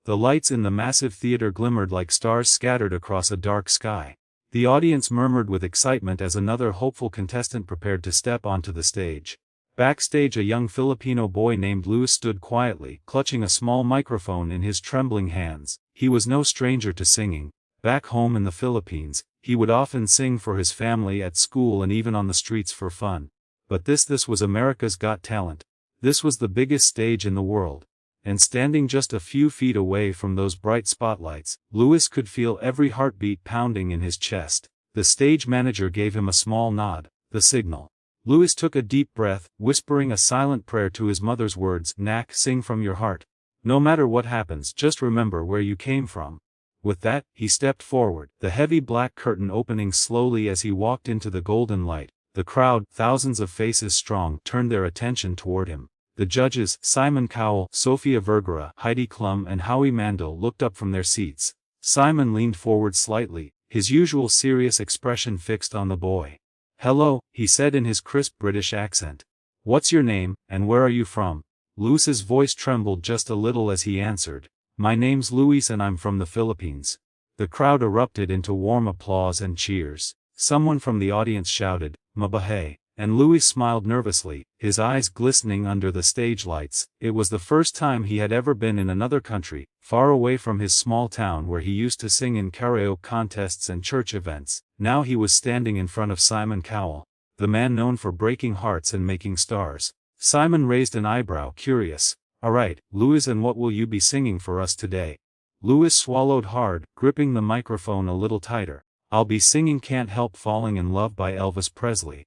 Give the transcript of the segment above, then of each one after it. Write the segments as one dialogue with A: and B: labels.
A: The lights in the massive theater glimmered like stars scattered across a dark sky. The audience murmured with excitement as another hopeful contestant prepared to step onto the stage. Backstage, a young Filipino boy named Luis stood quietly, clutching a small microphone in his trembling hands. He was no stranger to singing. Back home in the Philippines, he would often sing for his family, at school, and even on the streets for fun. But this was America's Got Talent. This was the biggest stage in the world. And standing just a few feet away from those bright spotlights, Luis could feel every heartbeat pounding in his chest. The stage manager gave him a small nod, the signal. Luis took a deep breath, whispering a silent prayer to his mother's words, "Nak, sing from your heart. No matter what happens, just remember where you came from." With that, he stepped forward, the heavy black curtain opening slowly as he walked into the golden light. The crowd, thousands of faces strong, turned their attention toward him. The judges, Simon Cowell, Sofia Vergara, Heidi Klum, and Howie Mandel, looked up from their seats. Simon leaned forward slightly, his usual serious expression fixed on the boy. "Hello," he said in his crisp British accent. "What's your name, and where are you from?" Luis's voice trembled just a little as he answered, "My name's Luis and I'm from the Philippines." The crowd erupted into warm applause and cheers. Someone from the audience shouted, "Mabuhay," and Luis smiled nervously, his eyes glistening under the stage lights. It was the first time he had ever been in another country, far away from his small town where he used to sing in karaoke contests and church events. Now he was standing in front of Simon Cowell, the man known for breaking hearts and making stars. Simon raised an eyebrow, curious. "All right, Luis, and what will you be singing for us today?" Luis swallowed hard, gripping the microphone a little tighter. "I'll be singing Can't Help Falling in Love by Elvis Presley."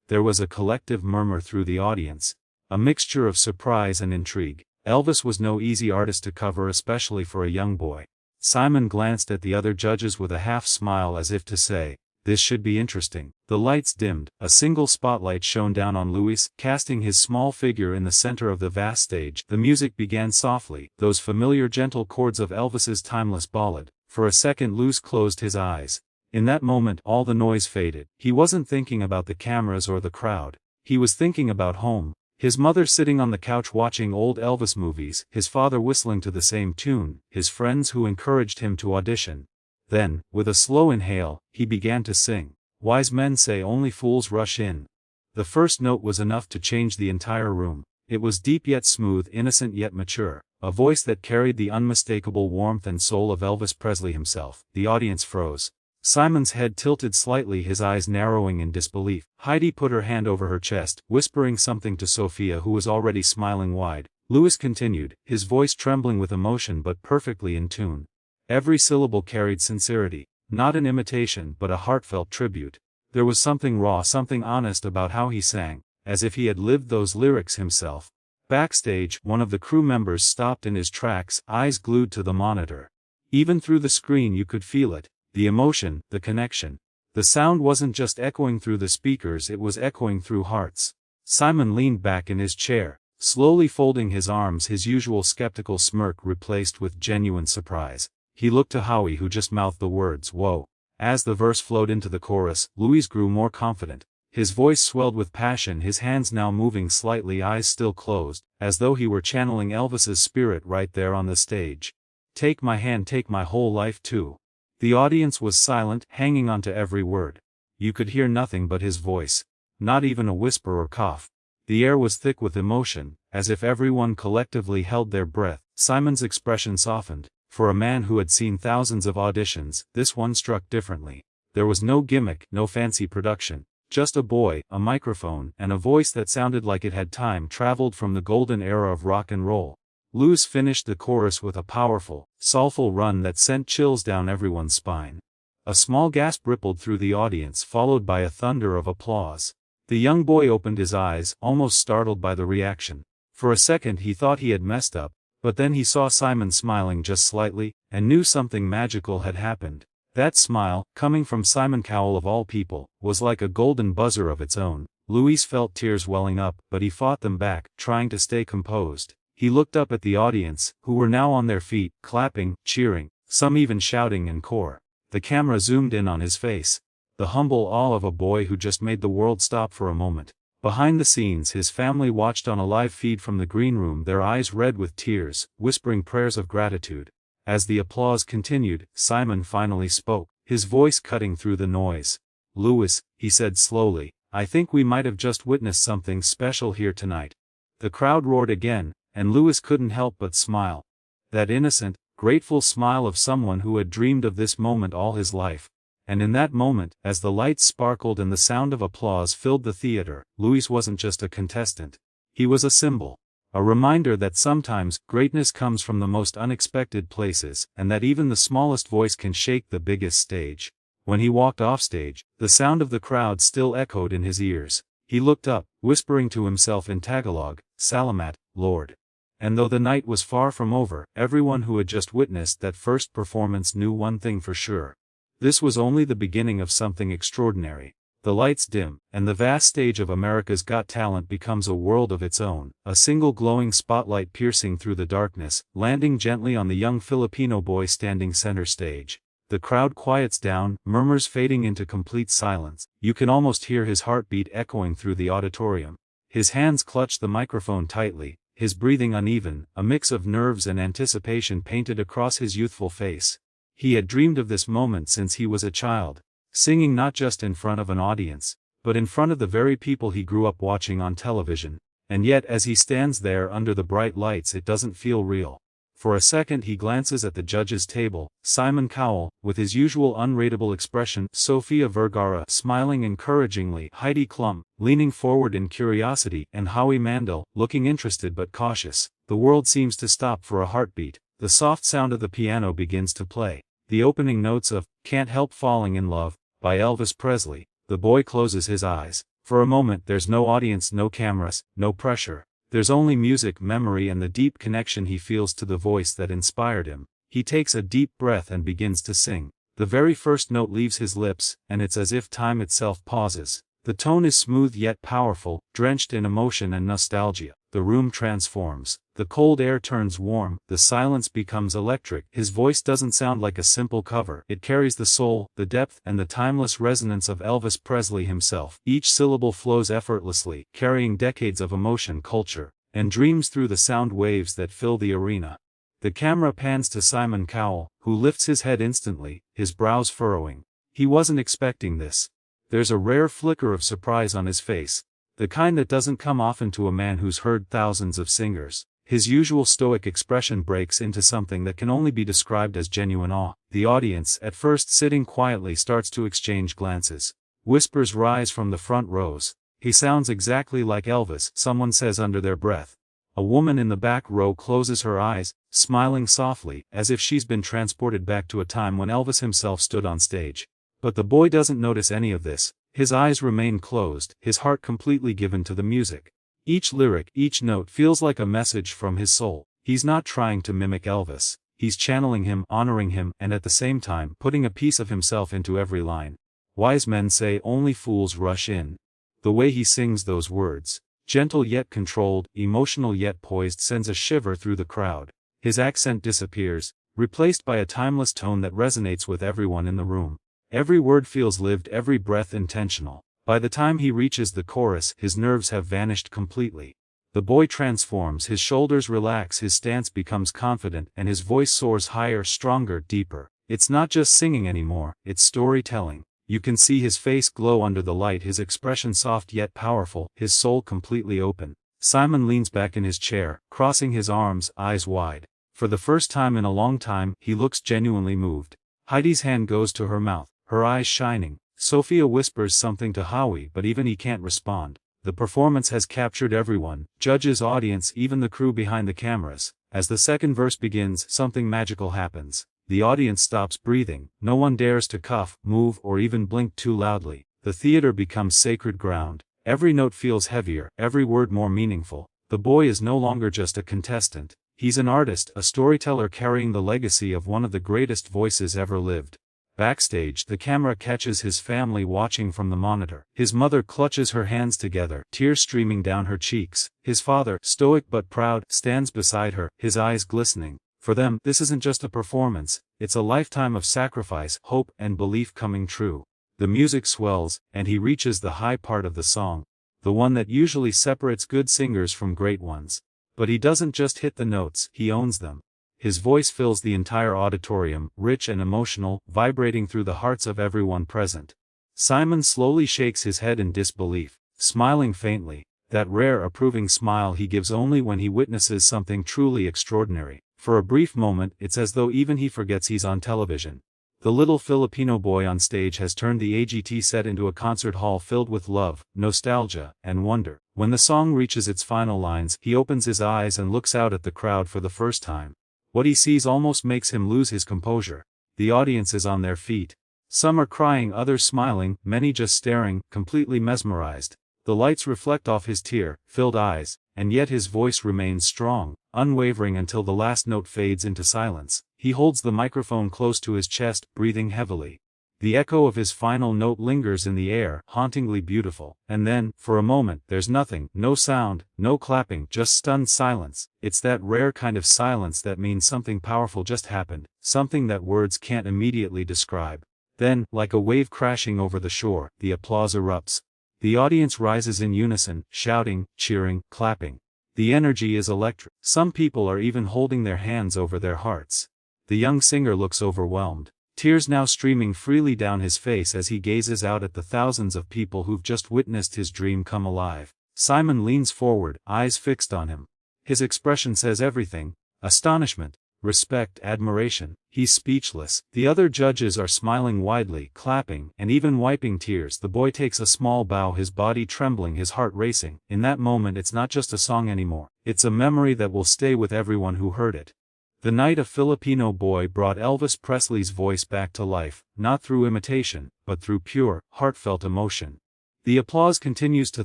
A: There was a collective murmur through the audience, a mixture of surprise and intrigue. Elvis was no easy artist to cover, especially for a young boy. Simon glanced at the other judges with a half smile, as if to say, "This should be interesting." The lights dimmed, a single spotlight shone down on Luis, casting his small figure in the center of the vast stage. The music began softly, those familiar gentle chords of Elvis's timeless ballad. For a second Luis closed his eyes. In that moment all the noise faded. He wasn't thinking about the cameras or the crowd. He was thinking about home. His mother sitting on the couch watching old Elvis movies, his father whistling to the same tune, his friends who encouraged him to audition. Then, with a slow inhale, he began to sing. "Wise men say only fools rush in." The first note was enough to change the entire room. It was deep yet smooth, innocent yet mature, a voice that carried the unmistakable warmth and soul of Elvis Presley himself. The audience froze. Simon's head tilted slightly, his eyes narrowing in disbelief. Heidi put her hand over her chest, whispering something to Sophia, who was already smiling wide. Luis continued, his voice trembling with emotion but perfectly in tune. Every syllable carried sincerity, not an imitation but a heartfelt tribute. There was something raw, something honest about how he sang, as if he had lived those lyrics himself. Backstage, one of the crew members stopped in his tracks, eyes glued to the monitor. Even through the screen you could feel it. The emotion, the connection. The sound wasn't just echoing through the speakers, it was echoing through hearts. Simon leaned back in his chair, slowly folding his arms, his usual skeptical smirk replaced with genuine surprise. He looked to Howie, who just mouthed the words, "Whoa." As the verse flowed into the chorus, Luis grew more confident. His voice swelled with passion, his hands now moving slightly, eyes still closed, as though he were channeling Elvis's spirit right there on the stage. "Take my hand, take my whole life too." The audience was silent, hanging on to every word. You could hear nothing but his voice. Not even a whisper or cough. The air was thick with emotion, as if everyone collectively held their breath. Simon's expression softened. For a man who had seen thousands of auditions, this one struck differently. There was no gimmick, no fancy production. Just a boy, a microphone, and a voice that sounded like it had time traveled from the golden era of rock and roll. Luis finished the chorus with a powerful, soulful run that sent chills down everyone's spine. A small gasp rippled through the audience, followed by a thunder of applause. The young boy opened his eyes, almost startled by the reaction. For a second he thought he had messed up, but then he saw Simon smiling just slightly, and knew something magical had happened. That smile, coming from Simon Cowell of all people, was like a golden buzzer of its own. Luis felt tears welling up, but he fought them back, trying to stay composed. He looked up at the audience, who were now on their feet, clapping, cheering, some even shouting in chor. The camera zoomed in on his face. The humble awe of a boy who just made the world stop for a moment. Behind the scenes, his family watched on a live feed from the green room, their eyes red with tears, whispering prayers of gratitude. As the applause continued, Simon finally spoke, his voice cutting through the noise. "Louis," he said slowly, "I think we might have just witnessed something special here tonight." The crowd roared again, and Louis couldn't help but smile. That innocent, grateful smile of someone who had dreamed of this moment all his life. And in that moment, as the lights sparkled and the sound of applause filled the theater, Louis wasn't just a contestant. He was a symbol. A reminder that sometimes, greatness comes from the most unexpected places, and that even the smallest voice can shake the biggest stage. When he walked offstage, the sound of the crowd still echoed in his ears. He looked up, whispering to himself in Tagalog, "Salamat, Lord." And though the night was far from over, everyone who had just witnessed that first performance knew one thing for sure. This was only the beginning of something extraordinary. The lights dim, and the vast stage of America's Got Talent becomes a world of its own, a single glowing spotlight piercing through the darkness, landing gently on the young Filipino boy standing center stage. The crowd quiets down, murmurs fading into complete silence. You can almost hear his heartbeat echoing through the auditorium. His hands clutch the microphone tightly, his breathing uneven, a mix of nerves and anticipation painted across his youthful face. He had dreamed of this moment since he was a child. Singing not just in front of an audience, but in front of the very people he grew up watching on television. And yet as he stands there under the bright lights it doesn't feel real. For a second he glances at the judges' table, Simon Cowell, with his usual unreadable expression, Sofia Vergara smiling encouragingly, Heidi Klum, leaning forward in curiosity, and Howie Mandel, looking interested but cautious. The world seems to stop for a heartbeat. The soft sound of the piano begins to play. The opening notes of "Can't Help Falling in Love" by Elvis Presley. The boy closes his eyes. For a moment there's no audience, no cameras, no pressure. There's only music, memory, and the deep connection he feels to the voice that inspired him. He takes a deep breath and begins to sing. The very first note leaves his lips, and it's as if time itself pauses. The tone is smooth yet powerful, drenched in emotion and nostalgia. The room transforms. The cold air turns warm, the silence becomes electric. His voice doesn't sound like a simple cover. It carries the soul, the depth, and the timeless resonance of Elvis Presley himself. Each syllable flows effortlessly, carrying decades of emotion, culture, and dreams through the sound waves that fill the arena. The camera pans to Simon Cowell, who lifts his head instantly, his brows furrowing. He wasn't expecting this. There's a rare flicker of surprise on his face, the kind that doesn't come often to a man who's heard thousands of singers. His usual stoic expression breaks into something that can only be described as genuine awe. The audience, at first sitting quietly, starts to exchange glances. Whispers rise from the front rows. "He sounds exactly like Elvis," someone says under their breath. A woman in the back row closes her eyes, smiling softly, as if she's been transported back to a time when Elvis himself stood on stage. But the boy doesn't notice any of this. His eyes remain closed, his heart completely given to the music. Each lyric, each note feels like a message from his soul. He's not trying to mimic Elvis. He's channeling him, honoring him, and at the same time, putting a piece of himself into every line. Wise men say only fools rush in. The way he sings those words, gentle yet controlled, emotional yet poised, sends a shiver through the crowd. His accent disappears, replaced by a timeless tone that resonates with everyone in the room. Every word feels lived, every breath intentional. By the time he reaches the chorus, his nerves have vanished completely. The boy transforms, his shoulders relax, his stance becomes confident, and his voice soars higher, stronger, deeper. It's not just singing anymore, it's storytelling. You can see his face glow under the light, his expression soft yet powerful, his soul completely open. Simon leans back in his chair, crossing his arms, eyes wide. For the first time in a long time, he looks genuinely moved. Heidi's hand goes to her mouth, her eyes shining. Sophia whispers something to Howie, but even he can't respond. The performance has captured everyone, judges, audience, even the crew behind the cameras. As the second verse begins, something magical happens. The audience stops breathing. No one dares to cough, move, or even blink too loudly. The theater becomes sacred ground. Every note feels heavier, every word more meaningful. The boy is no longer just a contestant. He's an artist, a storyteller carrying the legacy of one of the greatest voices ever lived. Backstage, the camera catches his family watching from the monitor. His mother clutches her hands together, tears streaming down her cheeks. His father, stoic but proud, stands beside her, his eyes glistening. For them, this isn't just a performance, it's a lifetime of sacrifice, hope, and belief coming true. The music swells, and he reaches the high part of the song, the one that usually separates good singers from great ones. But he doesn't just hit the notes, he owns them. His voice fills the entire auditorium, rich and emotional, vibrating through the hearts of everyone present. Simon slowly shakes his head in disbelief, smiling faintly, that rare approving smile he gives only when he witnesses something truly extraordinary. For a brief moment it's as though even he forgets he's on television. The little Filipino boy on stage has turned the AGT set into a concert hall filled with love, nostalgia, and wonder. When the song reaches its final lines, he opens his eyes and looks out at the crowd for the first time. What he sees almost makes him lose his composure. The audience is on their feet. Some are crying, others smiling, many just staring, completely mesmerized. The lights reflect off his tear-filled eyes, and yet his voice remains strong, unwavering until the last note fades into silence. He holds the microphone close to his chest, breathing heavily. The echo of his final note lingers in the air, hauntingly beautiful. And then, for a moment, there's nothing, no sound, no clapping, just stunned silence. It's that rare kind of silence that means something powerful just happened, something that words can't immediately describe. Then, like a wave crashing over the shore, the applause erupts. The audience rises in unison, shouting, cheering, clapping. The energy is electric. Some people are even holding their hands over their hearts. The young singer looks overwhelmed, tears now streaming freely down his face as he gazes out at the thousands of people who've just witnessed his dream come alive. Simon leans forward, eyes fixed on him. His expression says everything: astonishment, respect, admiration. He's speechless. The other judges are smiling widely, clapping, and even wiping tears. The boy takes a small bow, his body trembling, his heart racing. In that moment it's not just a song anymore. It's a memory that will stay with everyone who heard it. The night a Filipino boy brought Elvis Presley's voice back to life, not through imitation, but through pure, heartfelt emotion. The applause continues to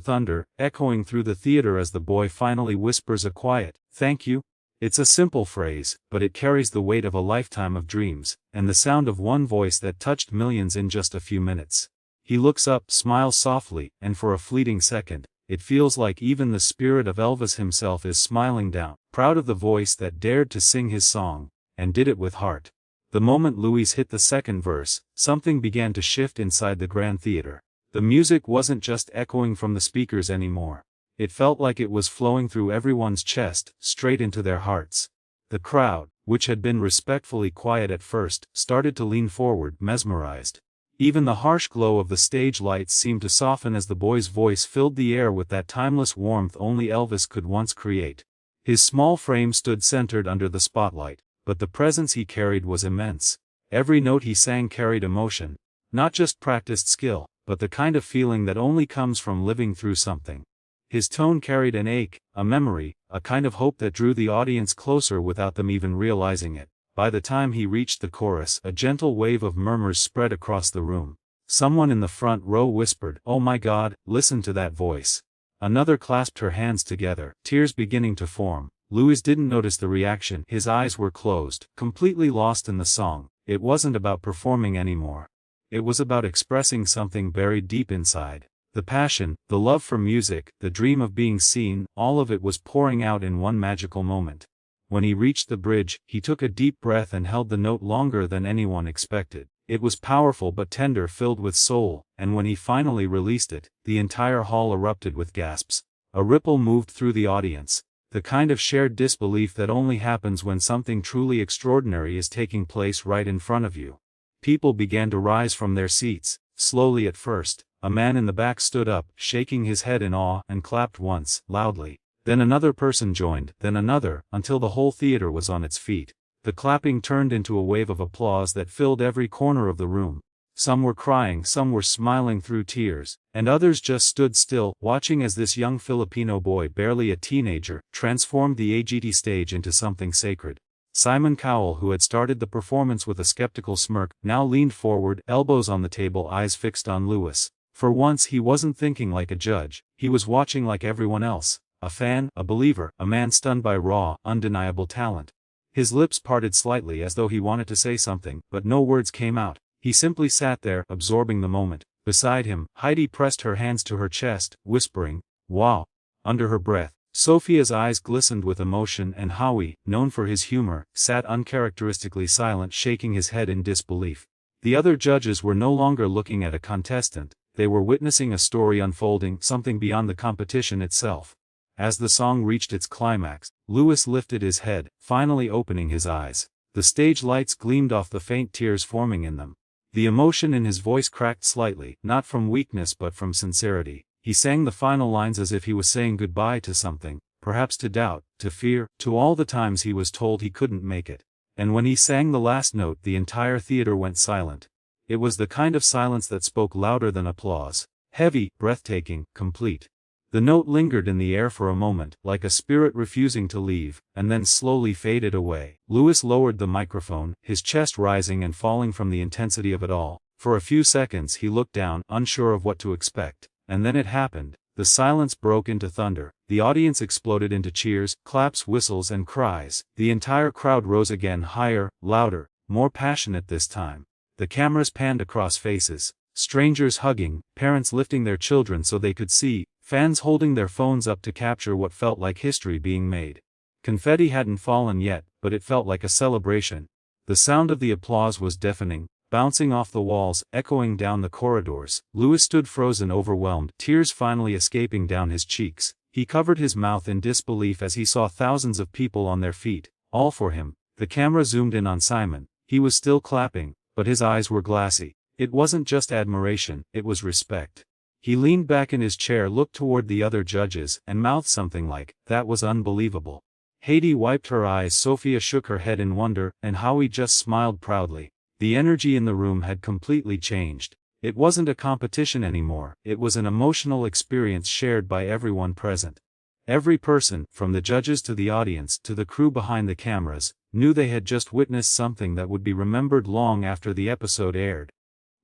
A: thunder, echoing through the theater as the boy finally whispers a quiet, "Thank you." It's a simple phrase, but it carries the weight of a lifetime of dreams, and the sound of one voice that touched millions in just a few minutes. He looks up, smiles softly, and for a fleeting second, it feels like even the spirit of Elvis himself is smiling down, proud of the voice that dared to sing his song, and did it with heart. The moment Louis hit the second verse, something began to shift inside the Grand Theater. The music wasn't just echoing from the speakers anymore. It felt like it was flowing through everyone's chest, straight into their hearts. The crowd, which had been respectfully quiet at first, started to lean forward, mesmerized. Even the harsh glow of the stage lights seemed to soften as the boy's voice filled the air with that timeless warmth only Elvis could once create. His small frame stood centered under the spotlight, but the presence he carried was immense. Every note he sang carried emotion, not just practiced skill, but the kind of feeling that only comes from living through something. His tone carried an ache, a memory, a kind of hope that drew the audience closer without them even realizing it. By the time he reached the chorus, a gentle wave of murmurs spread across the room. Someone in the front row whispered, "Oh my God, listen to that voice." Another clasped her hands together, tears beginning to form. Louis didn't notice the reaction. His eyes were closed, completely lost in the song. It wasn't about performing anymore. It was about expressing something buried deep inside. The passion, the love for music, the dream of being seen, all of it was pouring out in one magical moment. When he reached the bridge, he took a deep breath and held the note longer than anyone expected. It was powerful but tender, filled with soul, and when he finally released it, the entire hall erupted with gasps. A ripple moved through the audience, the kind of shared disbelief that only happens when something truly extraordinary is taking place right in front of you. People began to rise from their seats, slowly at first. A man in the back stood up, shaking his head in awe, and clapped once, loudly. Then another person joined, then another, until the whole theater was on its feet. The clapping turned into a wave of applause that filled every corner of the room. Some were crying, some were smiling through tears, and others just stood still, watching as this young Filipino boy, barely a teenager, transformed the AGT stage into something sacred. Simon Cowell, who had started the performance with a skeptical smirk, now leaned forward, elbows on the table, eyes fixed on Louis. For once he wasn't thinking like a judge, he was watching like everyone else, a fan, a believer, a man stunned by raw, undeniable talent. His lips parted slightly as though he wanted to say something, but no words came out. He simply sat there, absorbing the moment. Beside him, Heidi pressed her hands to her chest, whispering, "Wow," under her breath. Sophia's eyes glistened with emotion, and Howie, known for his humor, sat uncharacteristically silent, shaking his head in disbelief. The other judges were no longer looking at a contestant. They were witnessing a story unfolding, something beyond the competition itself. As the song reached its climax, Lewis lifted his head, finally opening his eyes. The stage lights gleamed off the faint tears forming in them. The emotion in his voice cracked slightly, not from weakness but from sincerity. He sang the final lines as if he was saying goodbye to something, perhaps to doubt, to fear, to all the times he was told he couldn't make it. And when he sang the last note, the entire theater went silent. It was the kind of silence that spoke louder than applause. Heavy, breathtaking, complete. The note lingered in the air for a moment, like a spirit refusing to leave, and then slowly faded away. Lewis lowered the microphone, his chest rising and falling from the intensity of it all. For a few seconds he looked down, unsure of what to expect. And then it happened. The silence broke into thunder. The audience exploded into cheers, claps, whistles, and cries. The entire crowd rose again, higher, louder, more passionate this time. The cameras panned across faces. Strangers hugging, parents lifting their children so they could see, fans holding their phones up to capture what felt like history being made. Confetti hadn't fallen yet, but it felt like a celebration. The sound of the applause was deafening, bouncing off the walls, echoing down the corridors. Lewis stood frozen, overwhelmed, tears finally escaping down his cheeks. He covered his mouth in disbelief as he saw thousands of people on their feet, all for him. The camera zoomed in on Simon. He was still clapping, but his eyes were glassy. It wasn't just admiration, it was respect. He leaned back in his chair, looked toward the other judges, and mouthed something like, "That was unbelievable." Haiti wiped her eyes, Sophia shook her head in wonder, and Howie just smiled proudly. The energy in the room had completely changed. It wasn't a competition anymore, it was an emotional experience shared by everyone present. Every person, from the judges to the audience to the crew behind the cameras, knew they had just witnessed something that would be remembered long after the episode aired.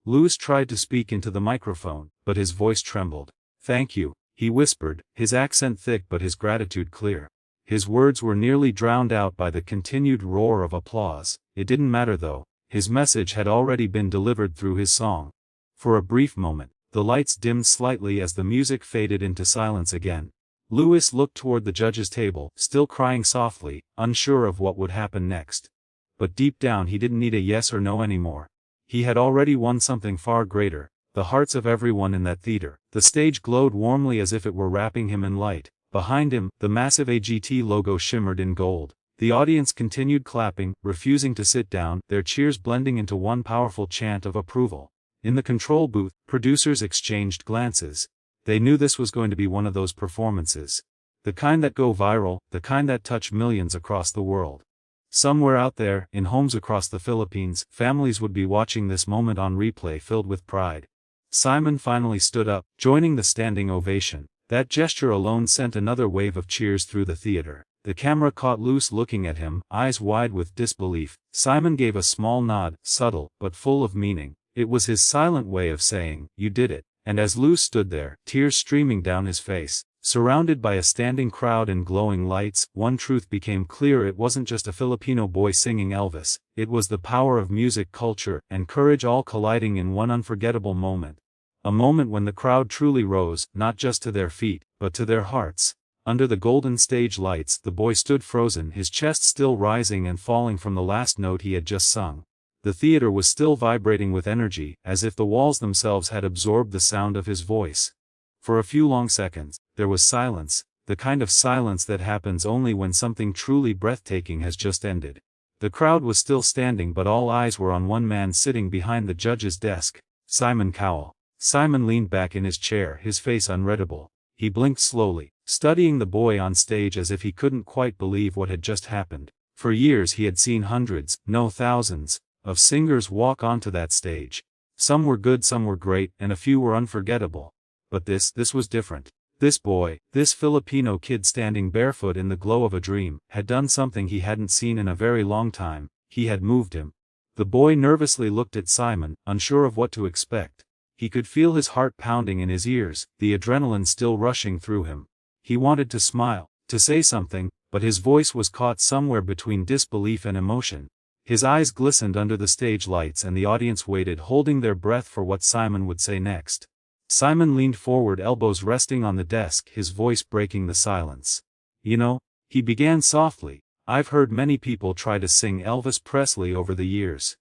A: Lewis tried to speak into the microphone, but his voice trembled. "Thank you," he whispered, his accent thick but his gratitude clear. His words were nearly drowned out by the continued roar of applause. It didn't matter though, his message had already been delivered through his song. For a brief moment, the lights dimmed slightly as the music faded into silence again. Lewis looked toward the judges' table, still crying softly, unsure of what would happen next. But deep down he didn't need a yes or no anymore. He had already won something far greater, the hearts of everyone in that theater. The stage glowed warmly as if it were wrapping him in light. Behind him, the massive AGT logo shimmered in gold. The audience continued clapping, refusing to sit down, their cheers blending into one powerful chant of approval. In the control booth, producers exchanged glances. They knew this was going to be one of those performances. The kind that go viral, the kind that touch millions across the world. Somewhere out there, in homes across the Philippines, families would be watching this moment on replay filled with pride. Simon finally stood up, joining the standing ovation. That gesture alone sent another wave of cheers through the theater. The camera caught Lewis looking at him, eyes wide with disbelief. Simon gave a small nod, subtle, but full of meaning. It was his silent way of saying, "You did it." And as Lewis stood there, tears streaming down his face, surrounded by a standing crowd and glowing lights, one truth became clear: it wasn't just a Filipino boy singing Elvis, it was the power of music, culture, and courage all colliding in one unforgettable moment. A moment when the crowd truly rose, not just to their feet, but to their hearts. Under the golden stage lights, the boy stood frozen, his chest still rising and falling from the last note he had just sung. The theater was still vibrating with energy, as if the walls themselves had absorbed the sound of his voice. For a few long seconds, there was silence, the kind of silence that happens only when something truly breathtaking has just ended. The crowd was still standing, but all eyes were on one man sitting behind the judge's desk, Simon Cowell. Simon leaned back in his chair, his face unreadable. He blinked slowly, studying the boy on stage as if he couldn't quite believe what had just happened. For years he had seen hundreds, no thousands, of singers walk onto that stage. Some were good, some were great, and a few were unforgettable. But this was different. This boy, this Filipino kid standing barefoot in the glow of a dream, had done something he hadn't seen in a very long time. He had moved him. The boy nervously looked at Simon, unsure of what to expect. He could feel his heart pounding in his ears, the adrenaline still rushing through him. He wanted to smile, to say something, but his voice was caught somewhere between disbelief and emotion. His eyes glistened under the stage lights and the audience waited, holding their breath for what Simon would say next. Simon leaned forward, elbows resting on the desk, his voice breaking the silence. "You know," he began softly, "I've heard many people try to sing Elvis Presley over the years."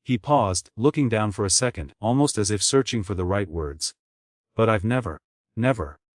A: He paused, looking down for a second, almost as if searching for the right words. "But I've never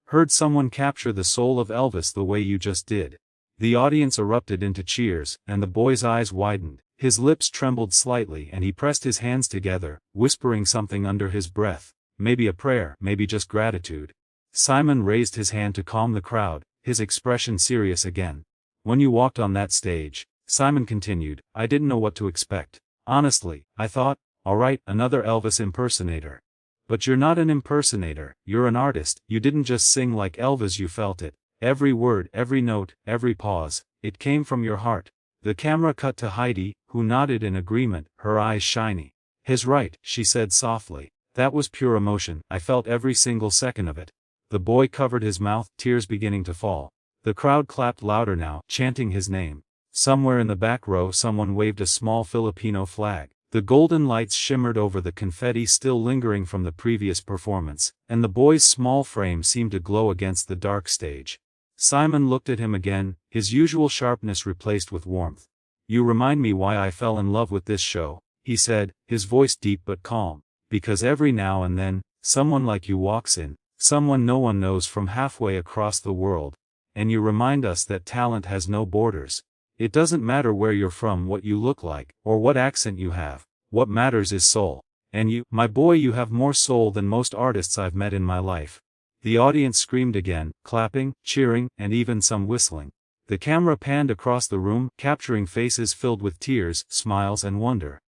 A: Heard someone capture the soul of Elvis the way you just did. The audience erupted into cheers, and the boy's eyes widened, his lips trembled slightly and he pressed his hands together, whispering something under his breath. Maybe a prayer, maybe just gratitude. Simon raised his hand to calm the crowd, his expression serious again. When you walked on that stage, Simon continued, I didn't know what to expect. Honestly, I thought, alright, another Elvis impersonator. But you're not an impersonator, you're an artist. You didn't just sing like Elvis, you felt it. Every word, every note, every pause, it came from your heart. The camera cut to Heidi, who nodded in agreement, her eyes shiny. He's right, she said softly. That was pure emotion, I felt every single second of it. The boy covered his mouth, tears beginning to fall. The crowd clapped louder now, chanting his name. Somewhere in the back row someone waved a small Filipino flag. The golden lights shimmered over the confetti still lingering from the previous performance, and the boy's small frame seemed to glow against the dark stage. Simon looked at him again, his usual sharpness replaced with warmth. You remind me why I fell in love with this show, he said, his voice deep but calm. Because every now and then, someone like you walks in, someone no one knows from halfway across the world, and you remind us that talent has no borders. It doesn't matter where you're from, what you look like, or what accent you have. What matters is soul. And you, my boy, you have more soul than most artists I've met in my life. The audience screamed again, clapping, cheering, and even some whistling. The camera panned across the room, capturing faces filled with tears, smiles and wonder.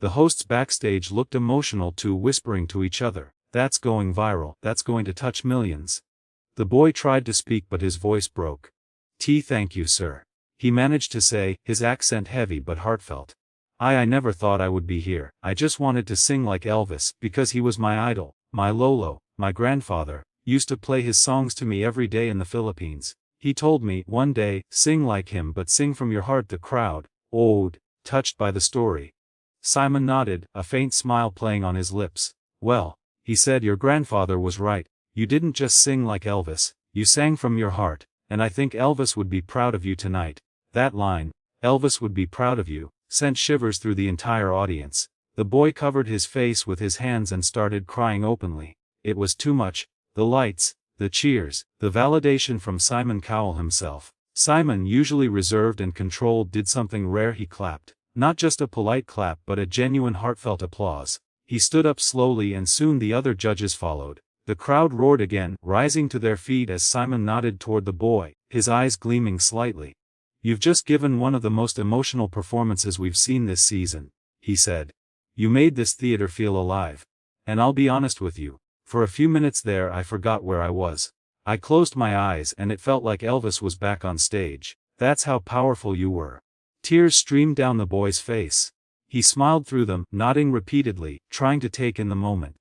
A: The hosts backstage looked emotional too, whispering to each other, that's going viral, that's going to touch millions. The boy tried to speak but his voice broke. Thank you, sir. He managed to say, his accent heavy but heartfelt. I never thought I would be here. I just wanted to sing like Elvis, because he was my idol. My Lolo, my grandfather, used to play his songs to me every day in the Philippines. He told me, one day, sing like him but sing from your heart. The crowd, touched by the story. Simon nodded, a faint smile playing on his lips. Well, he said, your grandfather was right. You didn't just sing like Elvis, you sang from your heart, and I think Elvis would be proud of you tonight. That line, Elvis would be proud of you, sent shivers through the entire audience. The boy covered his face with his hands and started crying openly. It was too much. The lights, the cheers, the validation from Simon Cowell himself. Simon, usually reserved and controlled, did something rare. He clapped. Not just a polite clap but a genuine heartfelt applause. He stood up slowly and soon the other judges followed. The crowd roared again, rising to their feet as Simon nodded toward the boy, his eyes gleaming slightly. You've just given one of the most emotional performances we've seen this season, he said. You made this theater feel alive. And I'll be honest with you, for a few minutes there I forgot where I was. I closed my eyes and it felt like Elvis was back on stage. That's how powerful you were. Tears streamed down the boy's face. He smiled through them, nodding repeatedly, trying to take in the moment.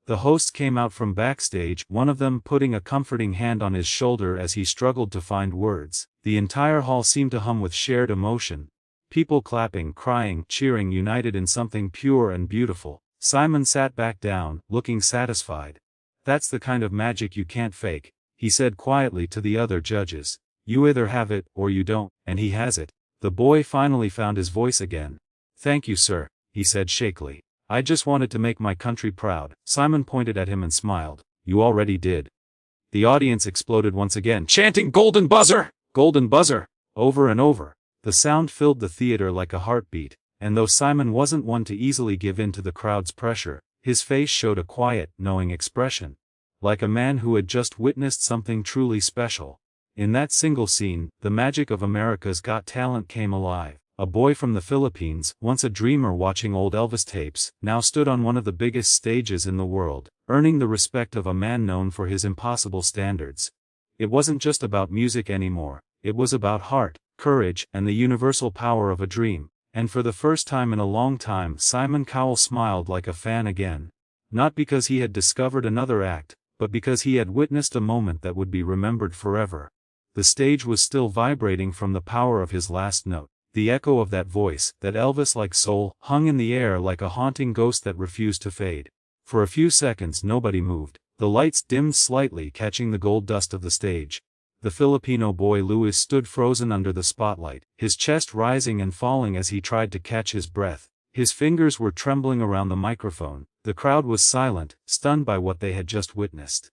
A: The hosts came out from backstage, one of them putting a comforting hand on his shoulder as he struggled to find words. The entire hall seemed to hum with shared emotion. People clapping, crying, cheering, united in something pure and beautiful. Simon sat back down, looking satisfied. That's the kind of magic you can't fake, he said quietly to the other judges. You either have it, or you don't, and he has it. The boy finally found his voice again. Thank you, sir, he said shakily. I just wanted to make my country proud. Simon pointed at him and smiled. You already did. The audience exploded once again, chanting golden buzzer! Golden buzzer! Over and over. The sound filled the theater like a heartbeat, and though Simon wasn't one to easily give in to the crowd's pressure, his face showed a quiet, knowing expression. Like a man who had just witnessed something truly special. In that single scene, the magic of America's Got Talent came alive. A boy from the Philippines, once a dreamer watching old Elvis tapes, now stood on one of the biggest stages in the world, earning the respect of a man known for his impossible standards. It wasn't just about music anymore, it was about heart, courage, and the universal power of a dream. And for the first time in a long time, Simon Cowell smiled like a fan again. Not because he had discovered another act, but because he had witnessed a moment that would be remembered forever. The stage was still vibrating from the power of his last note. The echo of that voice, that Elvis-like soul, hung in the air like a haunting ghost that refused to fade. For a few seconds nobody moved. The lights dimmed slightly, catching the gold dust of the stage. The Filipino boy Louis stood frozen under the spotlight, his chest rising and falling as he tried to catch his breath. His fingers were trembling around the microphone. The crowd was silent, stunned by what they had just witnessed.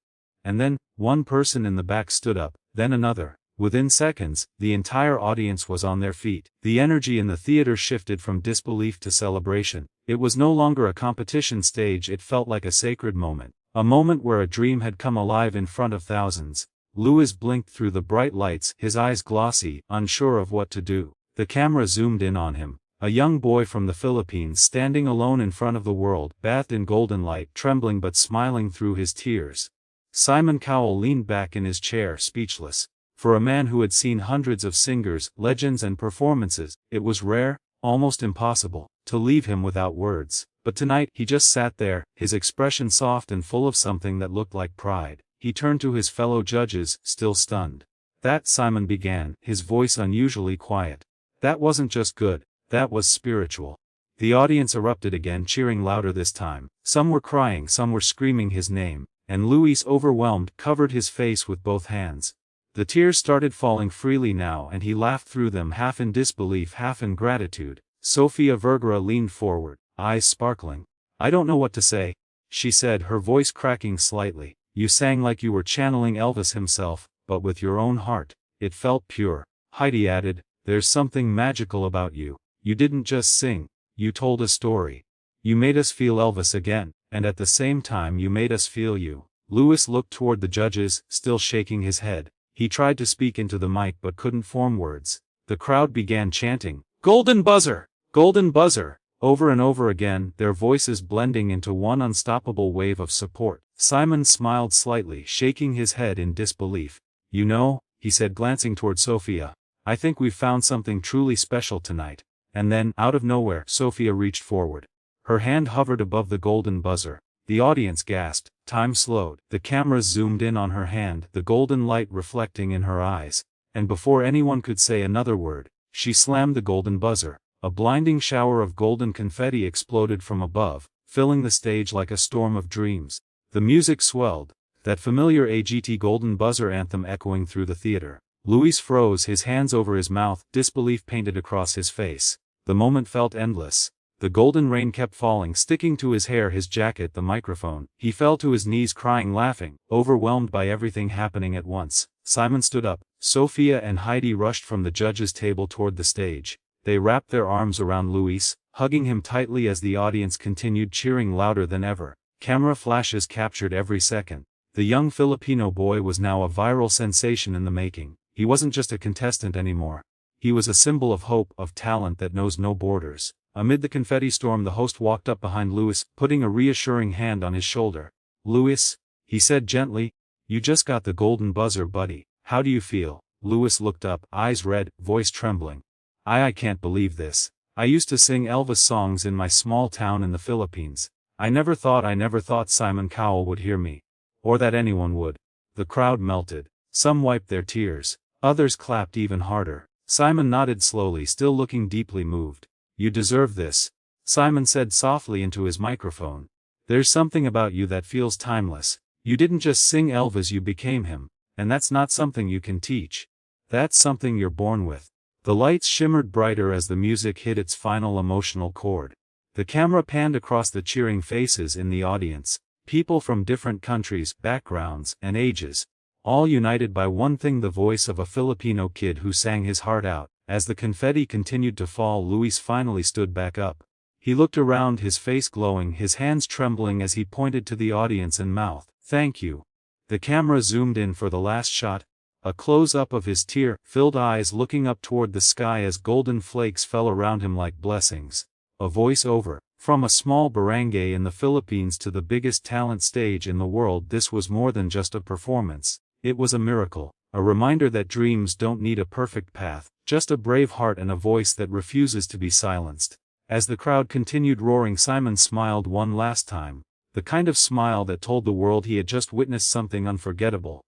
A: And then, one person in the back stood up, then another. Within seconds, the entire audience was on their feet. The energy in the theater shifted from disbelief to celebration. It was no longer a competition stage, it felt like a sacred moment. A moment where a dream had come alive in front of thousands. Louis blinked through the bright lights, his eyes glossy, unsure of what to do. The camera zoomed in on him. A young boy from the Philippines standing alone in front of the world, bathed in golden light, trembling but smiling through his tears. Simon Cowell leaned back in his chair, speechless. For a man who had seen hundreds of singers, legends and performances, it was rare, almost impossible, to leave him without words. But tonight, he just sat there, his expression soft and full of something that looked like pride. He turned to his fellow judges, still stunned. "That," Simon began, his voice unusually quiet. "That wasn't just good, that was spiritual." The audience erupted again, cheering louder this time. Some were crying, some were screaming his name, and Louis, overwhelmed, covered his face with both hands. The tears started falling freely now, and he laughed through them, half in disbelief, half in gratitude. Sofia Vergara leaned forward, eyes sparkling. "I don't know what to say," she said, her voice cracking slightly. "You sang like you were channeling Elvis himself, but with your own heart. It felt pure." Heidi added, "There's something magical about you. You didn't just sing, you told a story. You made us feel Elvis again, and at the same time you made us feel you." Louis looked toward the judges, still shaking his head. He tried to speak into the mic but couldn't form words. The crowd began chanting, "Golden buzzer! Golden buzzer!" over and over again, their voices blending into one unstoppable wave of support. Simon smiled slightly, shaking his head in disbelief. "You know," he said, glancing toward Sofia, "I think we've found something truly special tonight." And then, out of nowhere, Sofia reached forward. Her hand hovered above the golden buzzer. The audience gasped. Time slowed. The cameras zoomed in on her hand, the golden light reflecting in her eyes. And before anyone could say another word, she slammed the golden buzzer. A blinding shower of golden confetti exploded from above, filling the stage like a storm of dreams. The music swelled, that familiar AGT Golden Buzzer anthem echoing through the theater. Louis froze, his hands over his mouth, disbelief painted across his face. The moment felt endless. The golden rain kept falling, sticking to his hair, his jacket, the microphone. He fell to his knees, crying, laughing, overwhelmed by everything happening at once. Simon stood up. Sofia and Heidi rushed from the judges' table toward the stage. They wrapped their arms around Louis, hugging him tightly as the audience continued cheering louder than ever. Camera flashes captured every second. The young Filipino boy was now a viral sensation in the making. He wasn't just a contestant anymore. He was a symbol of hope, of talent that knows no borders. Amid the confetti storm, the host walked up behind Louis, putting a reassuring hand on his shoulder. "Louis," he said gently, "you just got the golden buzzer, buddy. How do you feel?" Louis looked up, eyes red, voice trembling. I can't believe this. I used to sing Elvis songs in my small town in the Philippines. I never thought Simon Cowell would hear me. Or that anyone would." The crowd melted. Some wiped their tears. Others clapped even harder. Simon nodded slowly, still looking deeply moved. "You deserve this," Simon said softly into his microphone. "There's something about you that feels timeless. You didn't just sing Elvis, you became him. And that's not something you can teach. That's something you're born with." The lights shimmered brighter as the music hit its final emotional chord. The camera panned across the cheering faces in the audience. People from different countries, backgrounds, and ages. All united by one thing, the voice of a Filipino kid who sang his heart out. As the confetti continued to fall, Louis finally stood back up. He looked around, his face glowing, his hands trembling as he pointed to the audience and mouthed, "Thank you." The camera zoomed in for the last shot. A close-up of his tear-filled eyes looking up toward the sky as golden flakes fell around him like blessings. A voice-over. From a small barangay in the Philippines to the biggest talent stage in the world, this was more than just a performance. It was a miracle. A reminder that dreams don't need a perfect path, just a brave heart and a voice that refuses to be silenced. As the crowd continued roaring, Simon smiled one last time. The kind of smile that told the world he had just witnessed something unforgettable.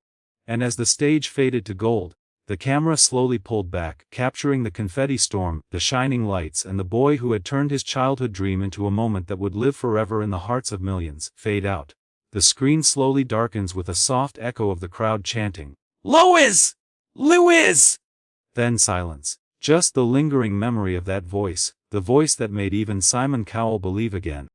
A: And as the stage faded to gold, the camera slowly pulled back, capturing the confetti storm, the shining lights, and the boy who had turned his childhood dream into a moment that would live forever in the hearts of millions, fade out. The screen slowly darkens with a soft echo of the crowd chanting, "Louis! Louis!" Then silence. Just the lingering memory of that voice, the voice that made even Simon Cowell believe again.